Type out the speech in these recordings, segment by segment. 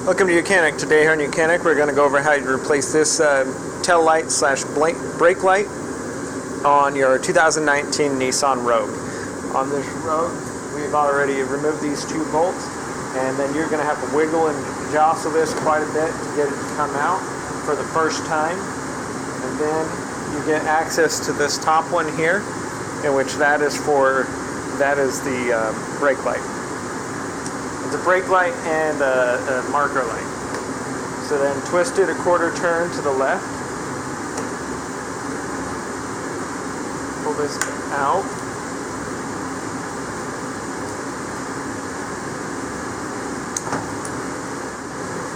Welcome to YOUCANIC. Today here on YOUCANIC we're going to go over how you replace this tail light slash brake light on your 2019 Nissan Rogue. On this Rogue we've already removed these two bolts, and then you're going to have to wiggle and jostle this quite a bit to get it to come out for the first time, and then you get access to this top one here, in which that is the brake light. It's a brake light and a marker light. So then twist it a quarter turn to the left. Pull this out.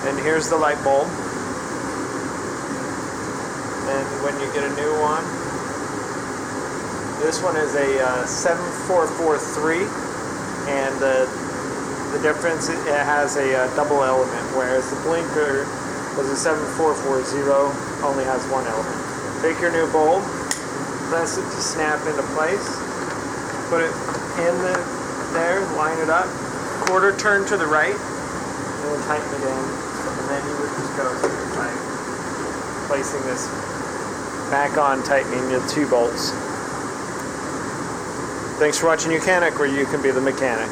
And here's the light bulb. And when you get a new one, this one is a 7443, and the difference, it has a double element, whereas the blinker was a 7440, only has one element. Take your new bulb, press it to snap into place, put it in there, line it up, quarter turn to the right, and then tighten it in, and then you would just go through by placing this back on, tightening the two bolts. Thanks for watching YOUCANIC, where you can be the mechanic.